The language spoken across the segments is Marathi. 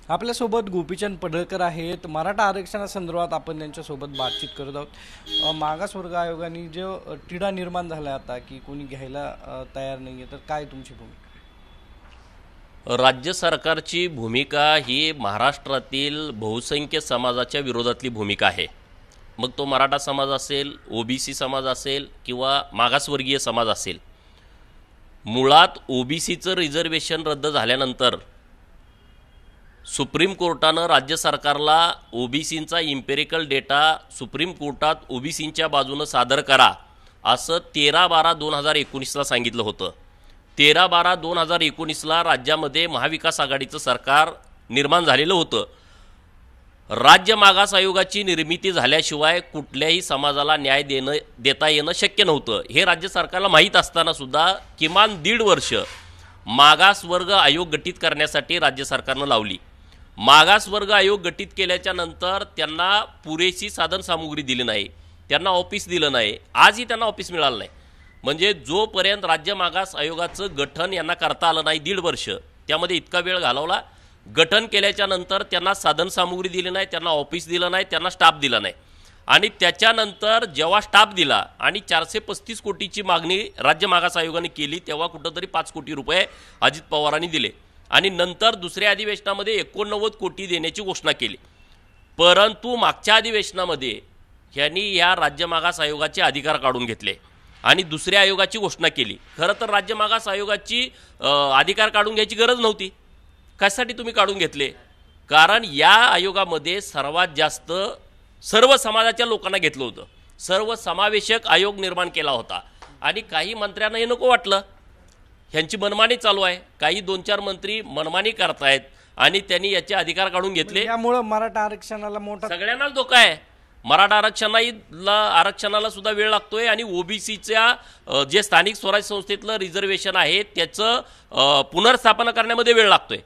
आपल्यासोबत गोपीचंद पडळकर आहेत. मराठा आरक्षणासंदर्भात आपण त्यांच्यासोबत बातचीत करत आहोत. मागासवर्ग आयोगाने जो तिढा निर्माण झाला आता की कोणी घ्यायला तयार नाही आहे, तर काय तुमची भूमिका? राज्य सरकारची भूमिका ही महाराष्ट्रातील बहुसंख्य समाजाच्या विरोधातली भूमिका आहे. मग तो मराठा समाज असेल, ओबीसी समाज असेल किंवा मागासवर्गीय समाज असेल. मुळात ओबीसीचं रिझर्वेशन रद्द झाल्यानंतर सुप्रीम कोर्टानं राज्य सरकारला ओबीसींचा इम्पेरिकल डेटा सुप्रीम कोर्टात ओबीसींच्या बाजूनं सादर करा असं 13/12/2019ला सांगितलं होतं. 13/12/2019ला राज्यामध्ये महाविकास आघाडीचं सरकार निर्माण झालेलं होतं. राज्य मागास आयोगाची निर्मिती झाल्याशिवाय कुठल्याही समाजाला न्याय देता येणं शक्य नव्हतं. हे राज्य सरकारला माहीत असताना सुद्धा किमान 1.5 वर्ष मागासवर्ग आयोग गठीत करण्यासाठी राज्य सरकारनं लावली. मागासवर्ग आयोग गठीत केल्याच्या नंतर त्यांना पुरेशी साधनसामुग्री दिली नाही, त्यांना ऑफिस दिलं नाही. आजही त्यांना ऑफिस मिळालं नाही. म्हणजे जोपर्यंत राज्य मागास आयोगाचं गठन यांना करता आलं नाही 1.5 वर्ष, त्यामध्ये इतका वेळ घालवला. गठन केल्याच्या नंतर त्यांना साधनसामुग्री दिली नाही, त्यांना ऑफिस दिलं नाही, त्यांना स्टाफ दिला नाही. आणि त्याच्यानंतर जेव्हा स्टाफ दिला आणि 435 कोटीची मागणी राज्य मागास आयोगाने केली, तेव्हा कुठंतरी 5 कोटी रुपये अजित पवारांनी दिले आणि नंतर दुसऱ्या अधिवेशनामध्ये 89 कोटी देण्याची घोषणा केली. परंतु मागच्या अधिवेशनामध्ये ह्यांनी या राज्य मागास आयोगाचे अधिकार काढून घेतले आणि दुसऱ्या आयोगाची घोषणा केली. खरं तर राज्य मागास आयोगाची अधिकार काढून घ्यायची गरज नव्हती. कशासाठी तुम्ही काढून घेतले? कारण या आयोगामध्ये सर्वात जास्त सर्व समाजाच्या लोकांना घेतलं होतं. सर्व समावेशक आयोग निर्माण केला होता आणि काही मंत्र्यांना हे नको वाटलं. ह्यांची मनमानी चालू आहे. काही 2-4 मंत्री मनमानी करतायत आणि त्यांनी याचे अधिकार काढून घेतले. त्यामुळे मराठा आरक्षणाला मोठा सगळ्यांनाच धोका आहे. मराठा आरक्षणाला सुद्धा वेळ लागतोय आणि ओबीसीच्या जे स्थानिक स्वराज्य संस्थेतलं रिझर्वेशन आहे त्याचं पुनर्स्थापना करण्यामध्ये वेळ लागतोय.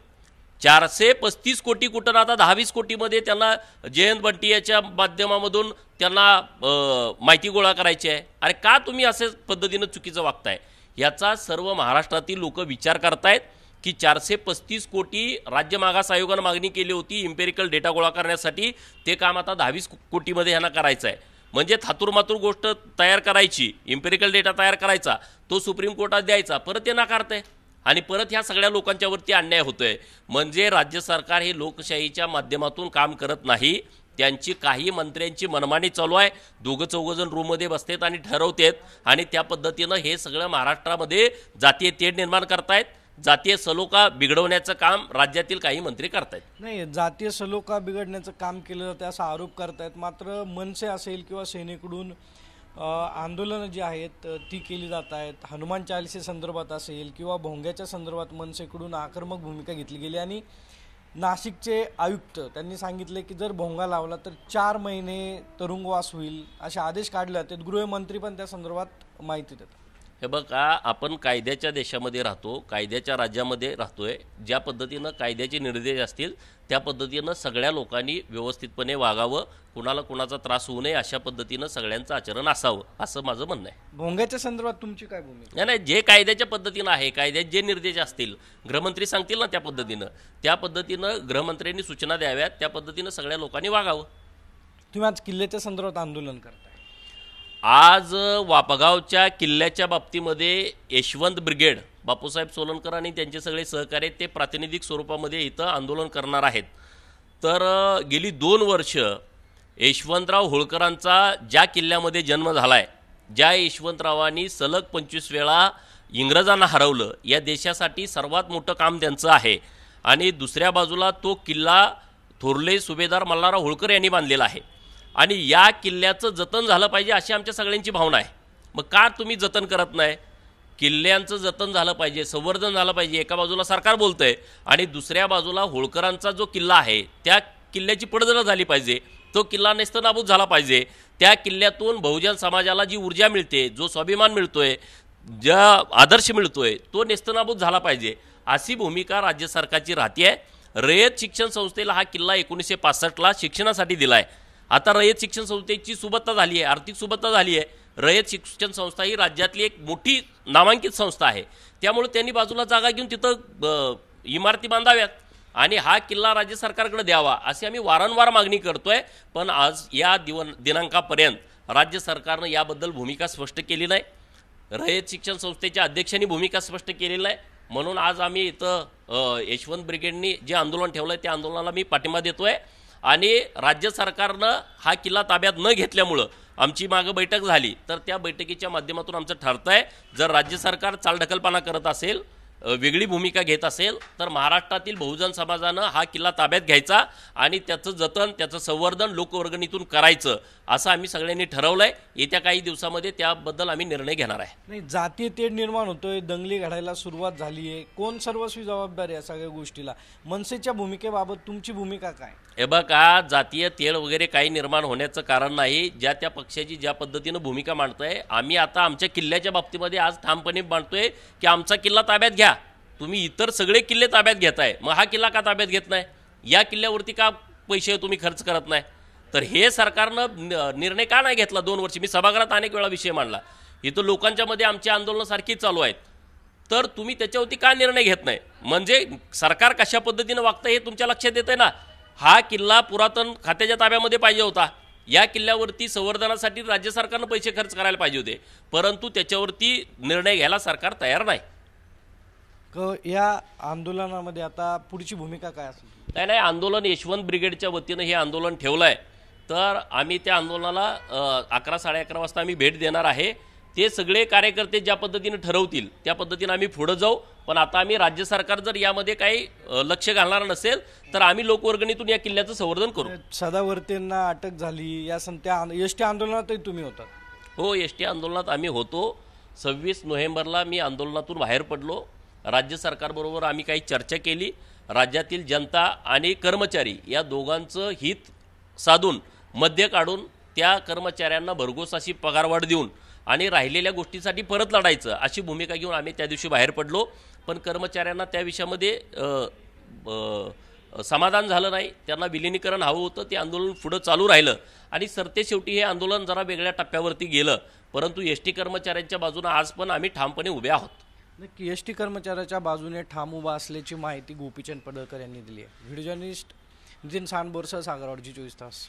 435 कोटी कुठं आता 10-20 कोटीमध्ये त्यांना जयंत बंटियाच्या माध्यमामधून त्यांना माहिती गोळा करायची आहे. अरे का तुम्ही असे पद्धतीनं चुकीचं वागताय? याचा सर्व महाराष्ट्रातील लोक विचार करतायत की 435 कोटी राज्य मागास आयोगानं मागणी केली होती इम्पेरिकल डेटा गोळा करण्यासाठी. ते काम आता 10-20 कोटीमध्ये ह्यांना करायचं आहे. म्हणजे थातूरमातूर गोष्ट तयार करायची, इम्पेरिकल डेटा तयार करायचा, तो सुप्रीम कोर्टात द्यायचा, परत ते नाकारतंय आणि परत ह्या सगळ्या लोकांच्यावरती अन्याय होतोय. म्हणजे राज्य सरकार हे लोकशाहीच्या माध्यमातून काम करत नाही. त्यांची काही मंत्र्यांची मनमानी चालू आहे. 2-4 रूममध्ये बसतात आणि ठरवतात आणि त्या पद्धतीनं हे सगळं महाराष्ट्रामध्ये जातीय तेढ निर्माण करतायत. जातीय सलोखा बिघडवण्याचं काम राज्यातील काही मंत्री करतायत. नाही, जातीय सलोखा बिघडण्याचं काम केलं जातं असा आरोप करतायत. मात्र मनसे असेल किंवा सेनेकडून आंदोलनं जी आहेत ती केली जात आहेत. हनुमान चालीसेसंदर्भात असेल किंवा भोंग्याच्या संदर्भात मनसेकडून आक्रमक भूमिका घेतली गेली आणि नाशिकचे आयुक्त त्यांनी सांगितले की जर भोंगा लावला तर 4 महिने तुरुंगवास होईल असे आदेश काढले जातात. गृहमंत्री पण त्या संदर्भात माहिती देतात. हे बघा, आपण कायद्याच्या देशामध्ये राहतो, कायद्याच्या राज्यामध्ये राहतोय. ज्या पद्धतीनं कायद्याचे निर्देश असतील त्या पद्धतीनं सगळ्या लोकांनी व्यवस्थितपणे वागावं. कुणाला कुणाचा त्रास होऊ नये अशा पद्धतीनं सगळ्यांचं आचरण असावं असं माझं म्हणणं आहे. भोंग्याच्या संदर्भात तुमची काय भूमिका? नाही, जे कायद्याच्या पद्धतीनं आहे, कायद्यात जे निर्देश असतील, गृहमंत्री सांगतील ना त्या पद्धतीनं गृहमंत्र्यांनी सूचना द्याव्यात. त्या पद्धतीनं सगळ्या लोकांनी वागावं. तुम्ही आज किल्ल्याच्या संदर्भात आंदोलन करताय. आज वापगावच्या किल्ल्याच्या बाबतीमध्ये यशवंत ब्रिगेड, बापूसाहेब सोलनकर आणि त्यांचे सगळे सहकारी ते प्रातिनिधिक स्वरूपामध्ये इथं आंदोलन करणार आहेत. तर गेली 2 वर्ष यशवंतराव होळकरांचा ज्या किल्ल्यामध्ये जन्म झाला आहे, ज्या यशवंतरावांनी सलग 25 वेळा इंग्रजांना हरवलं, या देशासाठी सर्वात मोठं काम त्यांचं आहे. आणि दुसऱ्या बाजूला तो किल्ला थोरले सुभेदार मल्हारराव होळकर यांनी बांधलेला आहे आणि या किल्ल्याचं जतन झालं पाहिजे अशी आमच्या सगळ्यांची भावना आहे. मग का तुम्ही जतन करत नाही? किल्ल्यांचं जतन झालं पाहिजे, संवर्धन झालं पाहिजे. एका बाजूला सरकार बोलतंय आणि दुसऱ्या बाजूला होळकरांचा जो किल्ला आहे त्या किल्ल्याची पडझड झाली पाहिजे. तो किल्ला नेस्तनाबूत झाला पाहिजे. त्या किल्ल्यातून बहुजन समाजाला जी ऊर्जा मिळते, जो स्वाभिमान मिळतोय, ज्या आदर्श मिळतोय, तो नेस्तनाबूत झाला पाहिजे अशी भूमिका राज्य सरकारची राहते आहे. रयत शिक्षण संस्थेला हा किल्ला 1965ला शिक्षणासाठी दिला आहे. आता रयत शिक्षण संस्थेची सुबत्ता झाली आहे, आर्थिक सुबत्ता झाली आहे. रयत शिक्षण संस्था ही राज्यातली एक मोठी नामांकित संस्था आहे. त्यामुळे त्यांनी बाजूला जागा घेऊन तिथं इमारती बांधाव्यात. आणि हा किल्ला राज्य सरकारकडे द्यावा अशी आम्ही वारंवार मागणी करतोय. पण आज या दिनांकापर्यंत राज्य सरकारनं याबद्दल भूमिका स्पष्ट केली नाही. रयत शिक्षण संस्थेच्या अध्यक्षांनी भूमिका स्पष्ट केलेली नाही. म्हणून आज आम्ही इथं यशवंत ब्रिगेडनी जे आंदोलन ठेवलं आहे त्या आंदोलनाला मी पाठिंबा देतोय. आणि राज्य सरकारनं हा किल्ला ताब्यात न घेतल्यामुळं आमची मागं बैठक झाली, तर त्या बैठकीच्या माध्यमातून आमचं ठरतंय जर राज्य सरकार चालढकलपणा करत असेल, वेगळी भूमिका घेत असेल, तर महाराष्ट्रातील बहुजन समाजानं हा किल्ला ताब्यात घ्यायचा आणि त्याचं जतन, त्याचं संवर्धन लोकवर्गणीतून करायचं असं आम्ही सगळ्यांनी ठरवलंय. येत्या काही दिवसामध्ये त्याबद्दल आम्ही निर्णय घेणार आहे. नाही, जातीय तेढ निर्माण होतोय, दंगली घडायला सुरुवात झाली आहे. कोण सर्वस्वी जबाबदार आहे या सगळ्या गोष्टीला? मनसेच्या भूमिकेबाबत तुमची भूमिका काय? हे बघा, जातीय तेढ वगैरे काही निर्माण होण्याचं कारण नाही. ज्या त्या पक्षाची ज्या पद्धतीनं भूमिका मांडतंय, आम्ही आता आमच्या किल्ल्याच्या बाबतीमध्ये आज ठामपणे मांडतोय की आमचा किल्ला ताब्यात घ्या. तुम्ही इतर सगळे किल्ले ताब्यात घेताय, मग हा किल्ला का ताब्यात घेत नाही? या किल्ल्यावरती का पैसे तुम्ही खर्च करत नाही? तर हे सरकारनं निर्णय का नाही घेतला 2 वर्ष? मी सभागृहात अनेक वेळा विषय मांडला. इथं लोकांच्या मध्ये आमची आंदोलनं सारखी चालू आहेत, तर तुम्ही त्याच्यावरती का निर्णय घेत नाही? म्हणजे सरकार कशा पद्धतीनं वागतं हे तुमच्या लक्षात येतंय ना. हा किल्ला पुरातन खात्याच्या ताब्यामध्ये पाहिजे होता. या किल्ल्यावरती संवर्धनासाठी राज्य सरकारनं पैसे खर्च करायला पाहिजे होते, परंतु त्याच्यावरती निर्णय घ्यायला सरकार तयार नाही. या आंदोलनामध्ये आता पुढची भूमिका काय असेल? नाही, आंदोलन यशवंत ब्रिगेडच्या वतीनं हे आंदोलन ठेवलं आहे, तर आम्ही त्या आंदोलनाला 11 साडे 11 वाजता आम्ही भेट देणार आहे. ते सगळे कार्यकर्ते ज्या पद्धतीनं ठरवतील त्या पद्धतीनं आम्ही पुढे जाऊ. पण आता आम्ही राज्य सरकार जर यामध्ये काही लक्ष घालणार नसेल तर आम्ही लोकवर्गणीतून या किल्ल्याचं संवर्धन करू. सदावर्तेंना अटक झाली, या त्या एसटी आंदोलनातही तुम्ही होतात? हो, एसटी आंदोलनात आम्ही होतो. 26 नोव्हेंबरला मी आंदोलनातून बाहेर पडलो. राज्य सरकारबरोबर आम्ही काही चर्चा केली. राज्यातील जनता आणि कर्मचारी या दोघांचं हित साधून मध्य काढून त्या कर्मचाऱ्यांना भरघोस अशी पगारवाढ देऊन आणि राहिलेल्या गोष्टीसाठी परत लढायचं अशी भूमिका घेऊन आम्ही त्या दिवशी बाहेर पडलो. पण कर्मचाऱ्यांना त्या विषयामध्ये समाधान झालं नाही. त्यांना विलिनीकरण हवं होतं. ते आंदोलन पुढं चालू राहिलं आणि सरतेशेवटी हे आंदोलन जरा वेगळ्या टप्प्यावरती गेलं. परंतु एसटी कर्मचाऱ्यांच्या बाजूने आज पण आम्ही ठामपणे उभे आहोत. नक्की एसटी कर्मचाऱ्याच्या बाजूने ठाम उभा असल्याची माहिती गोपीचंद पडळकर यांनी दिली आहे. व्हिडिओ जर्नलिस्ट नितीन सांडबोरसह सागर ऑर्जी 24 तास.